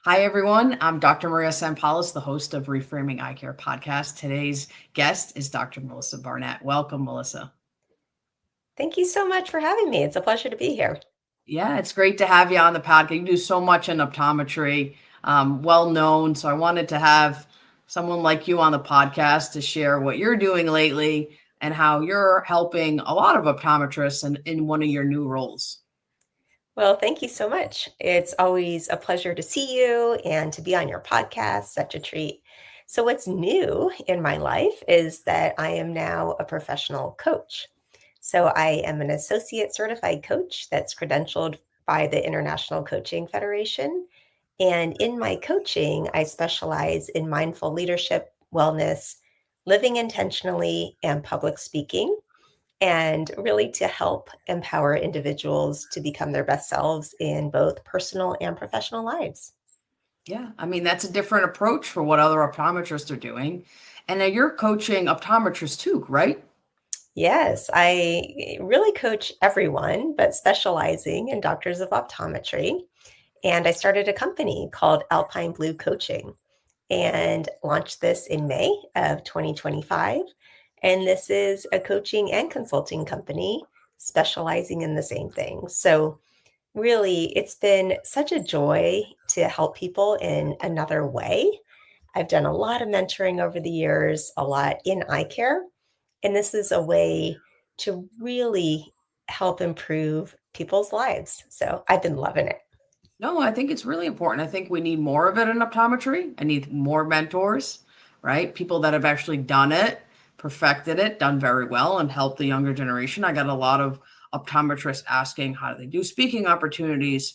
Hi, everyone. I'm Dr. Maria Sampalis, the host of Reframing Eye Care podcast. Today's guest is Dr. Melissa Barnett. Welcome, Melissa. Thank you so much for having me. It's a pleasure to be here. Yeah, it's great to have you on the podcast. You do so much in optometry, well known. So I wanted to have someone like you on the podcast to share what you're doing lately and how you're helping a lot of optometrists in one of your new roles. Well, thank you so much. It's always a pleasure to see you and to be on your podcast. Such a treat. So, what's new in my life is that I am now a professional coach. So, I am an associate certified coach that's credentialed by the International Coaching Federation. And in my coaching, I specialize in mindful leadership, wellness, living intentionally, and public speaking, and really to help empower individuals to become their best selves in both personal and professional lives. Yeah, I mean, that's a different approach for what other optometrists are doing. And now you're coaching optometrists too, right? Yes, I really coach everyone, but specializing in doctors of optometry. And I started a company called Alpine Blue Coaching and launched this in May of 2025. And this is a coaching and consulting company specializing in the same thing. So really, it's been such a joy to help people in another way. I've done a lot of mentoring over the years, a lot in eye care, and this is a way to really help improve people's lives. So I've been loving it. No, I think it's really important. I think we need more of it in optometry. I need more mentors, right? People that have actually done it, perfected it, done very well, and helped the younger generation. I got a lot of optometrists asking how do they do speaking opportunities,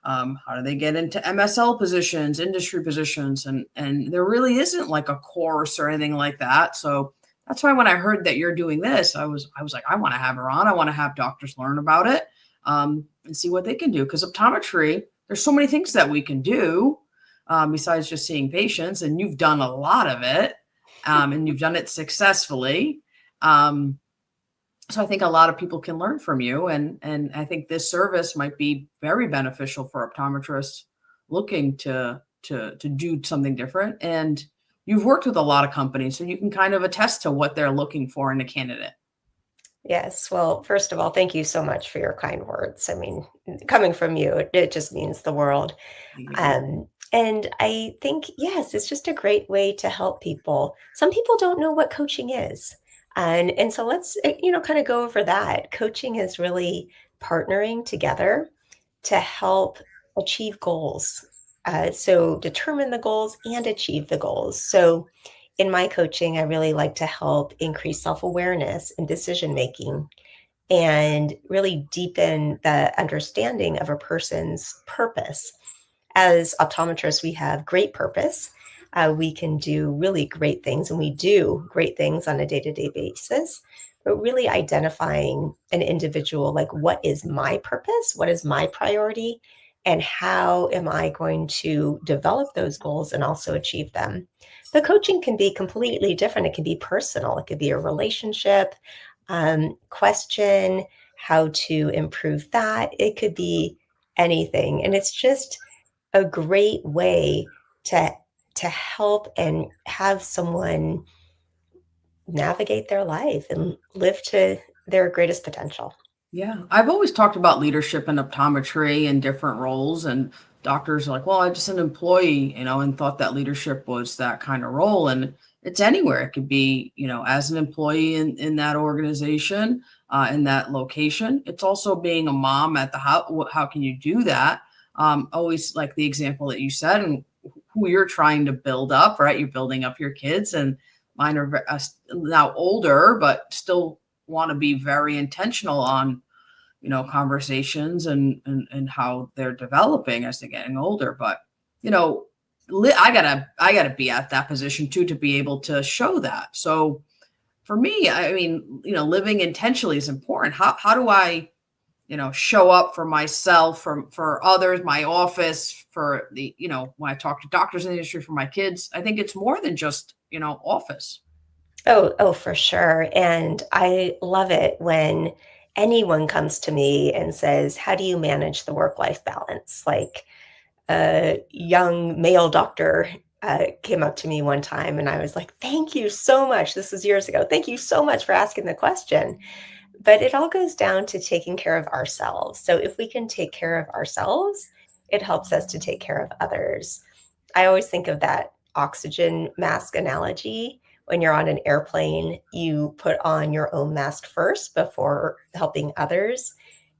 how do they get into MSL positions, industry positions, and there really isn't like a course or anything like that. So that's why when I heard that you're doing this, I was like, I want to have her on. I want to have doctors learn about it, and see what they can do because optometry there's so many things that we can do besides just seeing patients, and you've done a lot of it, and you've done it successfully. Um, so I think a lot of people can learn from you, and I think this service might be very beneficial for optometrists looking to do something different. And you've worked with a lot of companies, so you can kind of attest to what they're looking for in a candidate. Yes. Well, first of all, thank you so much for your kind words. I mean, coming from you, it just means the world. Yeah. And I think, yes, it's just a great way to help people. Some people don't know what coaching is. And so let's, kind of go over that. Coaching is really partnering together to help achieve goals. So determine the goals and achieve the goals. So in my coaching, I really like to help increase self awareness and decision making and really deepen the understanding of a person's purpose. As optometrists, we have great purpose. We can do really great things, and we do great things on a day to day basis. But really identifying an individual, like what is my purpose? What is my priority? And how am I going to develop those goals and also achieve them? The coaching can be completely different. It can be personal, it could be a relationship question, how to improve that. It could be anything. And it's just a great way to help and have someone navigate their life and live to their greatest potential. Yeah, I've always talked about leadership in optometry and different roles, and doctors are like, "Well, I'm just an employee," and thought that leadership was that kind of role. And it's anywhere. It could be, as an employee in that organization, in that location. It's also being a mom at the house. How can you do that? Always like the example that you said, and who you're trying to build up, right? You're building up your kids, and mine are now older, but still want to be very intentional on conversations and how they're developing as they're getting older. But you know I gotta be at that position too to be able to show that. So for me, I mean, living intentionally is important. How do I show up for myself, for others, my office, for the when I talk to doctors in the industry, for my kids? I think it's more than just office. Oh, for sure. And I love it when anyone comes to me and says, "How do you manage the work life balance?" Like, a young male doctor came up to me one time, and I was like, "Thank you so much." This was years ago. "Thank you so much for asking the question." But it all goes down to taking care of ourselves. So if we can take care of ourselves, it helps us to take care of others. I always think of that oxygen mask analogy. When you're on an airplane, you put on your own mask first before helping others.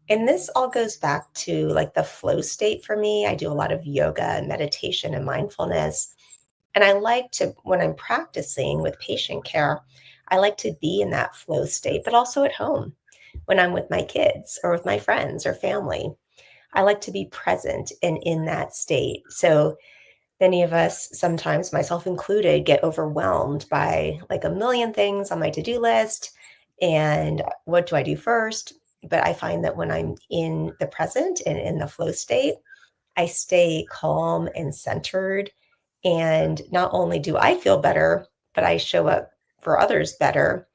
And this all goes back to like the flow state for me. I do a lot of yoga and meditation and mindfulness. And I like to, when I'm practicing with patient care, I like to be in that flow state, but also at home when I'm with my kids or with my friends or family. I like to be present and in that state. So many of us, sometimes myself included, get overwhelmed by like a million things on my to-do list. And what do I do first? But I find that when I'm in the present and in the flow state, I stay calm and centered. And not only do I feel better, but I show up for others better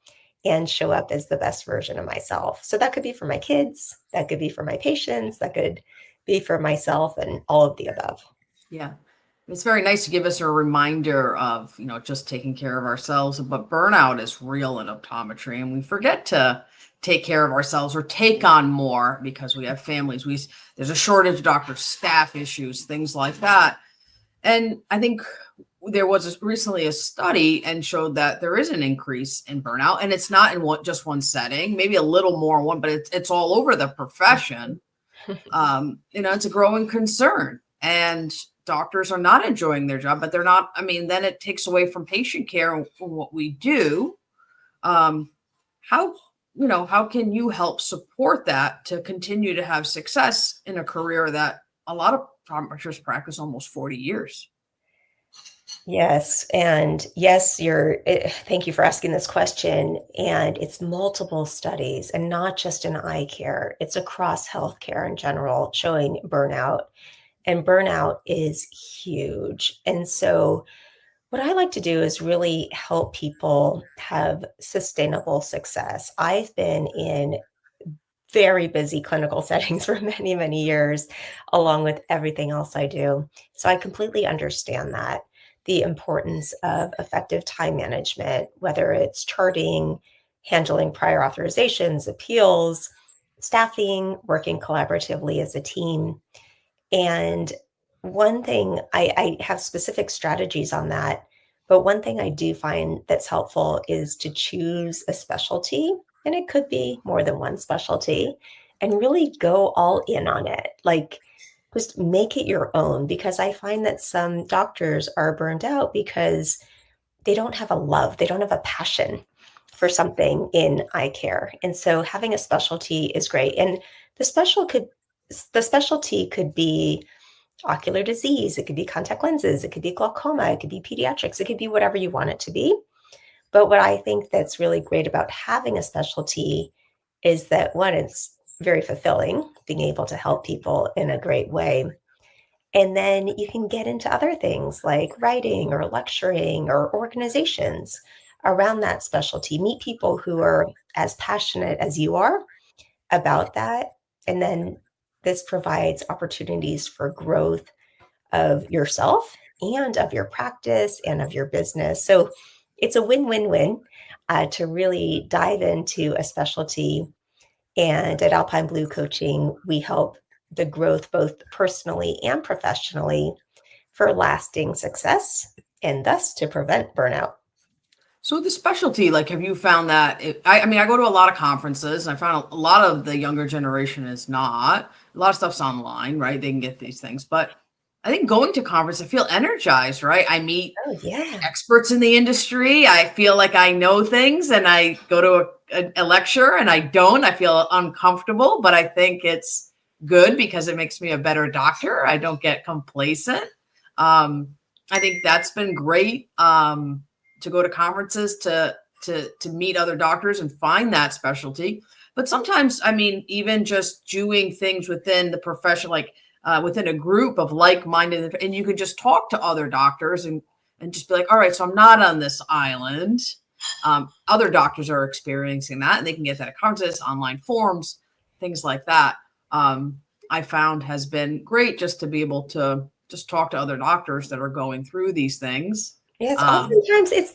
and show up as the best version of myself. So that could be for my kids, that could be for my patients, that could be for myself, and all of the above. Yeah. It's very nice to give us a reminder of, just taking care of ourselves. But burnout is real in optometry, and we forget to take care of ourselves or take on more because we have families. There's a shortage of doctors, staff issues, things like that. And I think there was recently a study and showed that there is an increase in burnout, and it's not in just one setting, maybe a little more one, but it's all over the profession. It's a growing concern, and doctors are not enjoying their job, but they're not. I mean, then it takes away from patient care and what we do. Um, how how can you help support that to continue to have success in a career that a lot of optometrists practice almost 40 years? Yes, and yes, thank you for asking this question. And it's multiple studies, and not just in eye care, it's across healthcare in general, showing burnout. And burnout is huge. And so, what I like to do is really help people have sustainable success. I've been in very busy clinical settings for many, many years, along with everything else I do. So I completely understand that. The importance of effective time management, whether it's charting, handling prior authorizations, appeals, staffing, working collaboratively as a team. And one thing, I have specific strategies on that, but one thing I do find that's helpful is to choose a specialty, and it could be more than one specialty, and really go all in on it. Like, just make it your own, because I find that some doctors are burned out because they don't have a love, they don't have a passion for something in eye care. And so having a specialty is great. And the the specialty could be ocular disease, it could be contact lenses, it could be glaucoma, it could be pediatrics, it could be whatever you want it to be. But what I think that's really great about having a specialty is that one, it's very fulfilling being able to help people in a great way. And then you can get into other things like writing or lecturing or organizations around that specialty. Meet people who are as passionate as you are about that. And then this provides opportunities for growth of yourself and of your practice and of your business. So it's a win-win-win to really dive into a specialty. And at Alpine Blue Coaching, we help the growth both personally and professionally for lasting success and thus to prevent burnout. So the specialty, like, have you found that I mean, I go to a lot of conferences and I found a lot of the younger generation is not. A lot of stuff's online, right? They can get these things. But I think going to conference, I feel energized, right? I meet Oh, yeah. experts in the industry. I feel like I know things, and I go to a lecture and I don't. I feel uncomfortable, but I think it's good because it makes me a better doctor. I don't get complacent. Um, I think that's been great. To go to conferences to meet other doctors and find that specialty. But sometimes, I mean, even just doing things within the profession, like within a group of like-minded, and you can just talk to other doctors and just be like, all right, so I'm not on this island. Other doctors are experiencing that, and they can get that at conferences, online forums, things like that. I found has been great just to be able just talk to other doctors that are going through these things. Yes, Um, oftentimes it's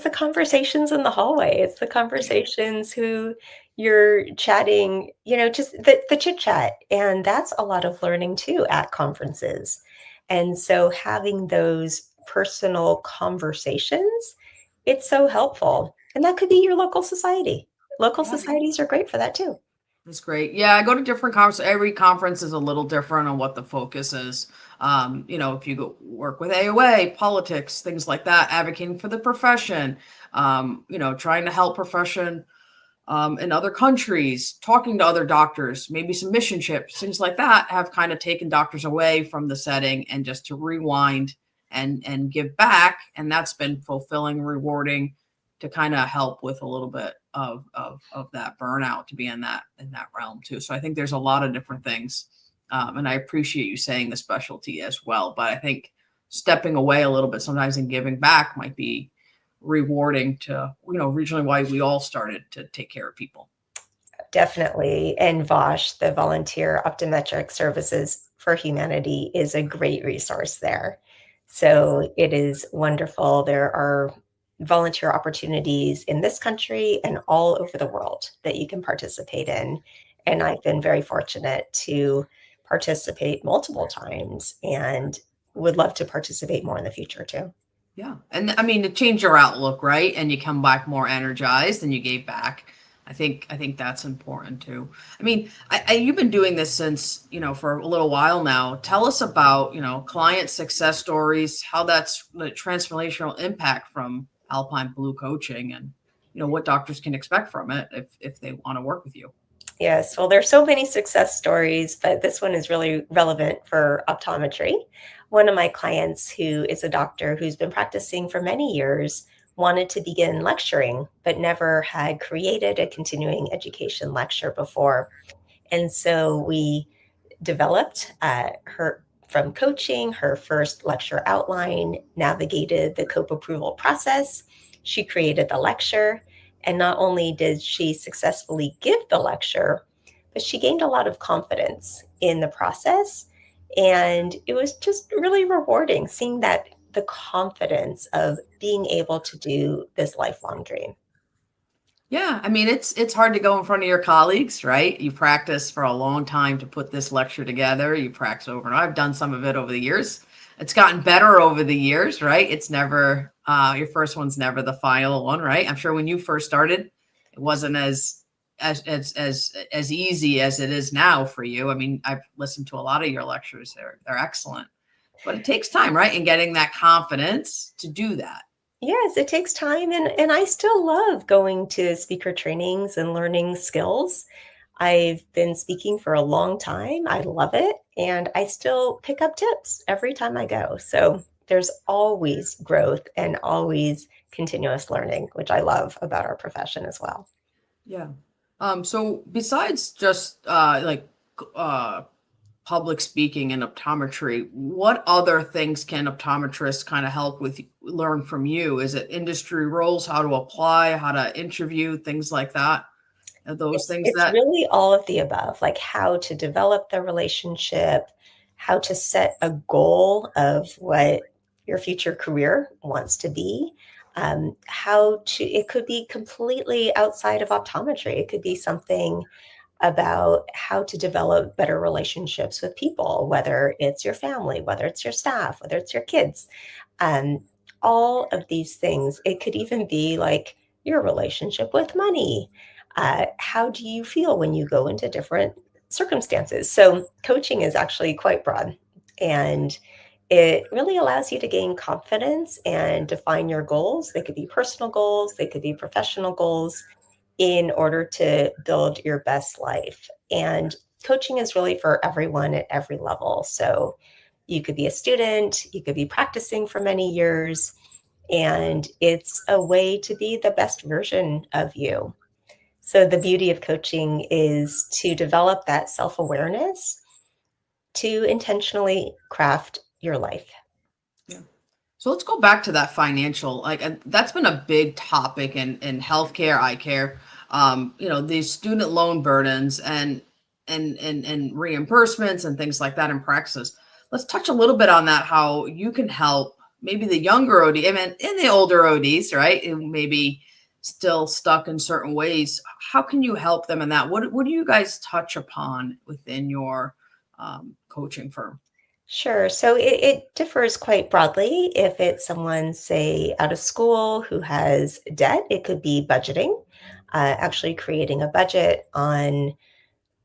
the conversations in the hallway. It's the conversations who you're chatting, just the chit chat. And that's a lot of learning too at conferences. And so having those personal conversations, it's so helpful. And that could be your local society. Local yeah, societies are great for that too. that's great. Yeah, I go to different conferences. Every conference is a little different on what the focus is. If you go work with AOA, politics, things like that, advocating for the profession, trying to help profession in other countries, talking to other doctors, maybe some mission trips, things like that have kind of taken doctors away from the setting and just to rewind and give back. And that's been fulfilling, rewarding to kind of help with a little bit of that burnout to be in that realm too. So I think there's a lot of different things. And I appreciate you saying the specialty as well. But I think stepping away a little bit sometimes and giving back might be rewarding to originally why we all started to take care of people. Definitely. And VOSH, the Volunteer Optometric Services for Humanity, is a great resource there. So it is wonderful. There are volunteer opportunities in this country and all over the world that you can participate in. And I've been very fortunate to participate multiple times and would love to participate more in the future too. Yeah, and I mean to change your outlook, right? And you come back more energized than you gave back. I think that's important too. I mean, you've been doing this since for a little while now. Tell us about client success stories, how that's the transformational impact from Alpine Blue Coaching, and what doctors can expect from it if they want to work with you. Yes, well, there's so many success stories, but this one is really relevant for optometry. One of my clients, who is a doctor who's been practicing for many years, wanted to begin lecturing, but never had created a continuing education lecture before. And so we developed her from coaching, her first lecture outline, navigated the COPE approval process. She created the lecture. And not only did she successfully give the lecture, but she gained a lot of confidence in the process. And it was just really rewarding seeing that the confidence of being able to do this lifelong dream. Yeah, I mean it's hard to go in front of your colleagues, right? You practice for a long time to put this lecture together. You practice over and I've done some of it over the years. It's gotten better over the years, right? It's never your first one's never the final one, right? I'm sure when you first started, it wasn't as easy as it is now for you. I mean, I've listened to a lot of your lectures. They're excellent. But it takes time, right? And getting that confidence to do that. Yes, it takes time, and I still love going to speaker trainings and learning skills. I've been speaking for a long time. I love it, and I still pick up tips every time I go. So there's always growth and always continuous learning, which I love about our profession as well. Yeah. So besides just uh public speaking and optometry, what other things can optometrists kind of help with learn from you? Is it industry roles, how to apply, how to interview, things like that? Are those things It's that really all of the above, like how to develop the relationship, how to set a goal of what your future career wants to be, how to it could be completely outside of optometry. It could be something about how to develop better relationships with people, whether it's your family, whether it's your staff, whether it's your kids. Um, all of these things. It could even be like your relationship with money. How do you feel when you go into different circumstances? So, coaching is actually quite broad, and it really allows you to gain confidence and define your goals. They could be personal goals, they could be professional goals, in order to build your best life. And coaching is really for everyone at every level. So you could be a student, you could be practicing for many years, and it's a way to be the best version of you. So the beauty of coaching is to develop that self-awareness to intentionally craft your life. yeah. So let's go back to that financial, like that's been a big topic in healthcare, eye care. These student loan burdens and reimbursements and things like that in practices. let's touch a little bit on that, how you can help maybe the younger OD, I mean, and the older ODs, right? Who maybe still stuck in certain ways. How can you help them in that? What do you guys touch upon within your coaching firm? Sure. So it differs quite broadly. If it's someone, say, out of school who has debt, it could be budgeting, actually creating a budget on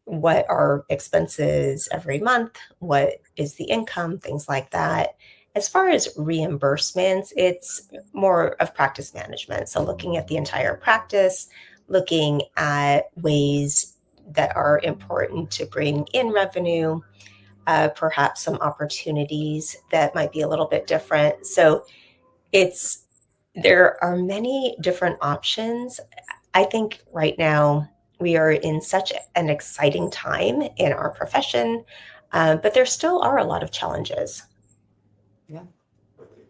what are expenses every month, what is the income, things like that. As far as reimbursements, it's more of practice management. So looking at the entire practice, looking at ways that are important to bring in revenue, perhaps some opportunities that might be a little bit different. So it's there are many different options. I think right now we are in such an exciting time in our profession, but there still are a lot of challenges. Yeah.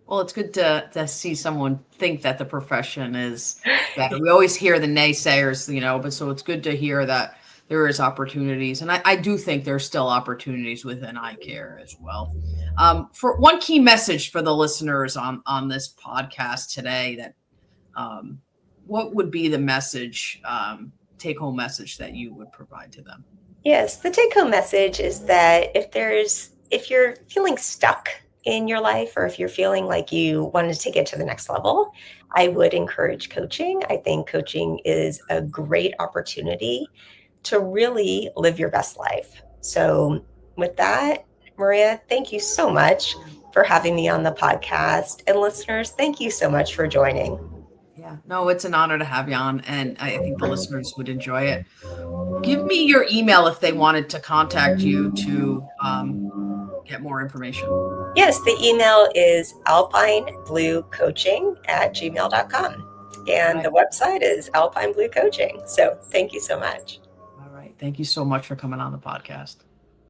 Well, it's good to see someone think that the profession is better. We always hear the naysayers, but so it's good to hear that there is opportunities, and I do think there's still opportunities within eye care as well. For one key message for the listeners on this podcast today, that what would be the message, take home message that you would provide to them? Yes, the take home message is that if you're feeling stuck in your life or if you're feeling like you wanted to take it to the next level, I would encourage coaching. I think coaching is a great opportunity to really live your best life. So, with that, Maria, thank you so much for having me on the podcast. And listeners, thank you so much for joining. Yeah, no, it's an honor to have you on, and I think the listeners would enjoy it. Give me your email if they wanted to contact you to get more information. Yes, the email is alpinebluecoaching at gmail.com. All And right. the website is Alpine Blue Coaching. So thank you so much. All right. Thank you so much for coming on the podcast.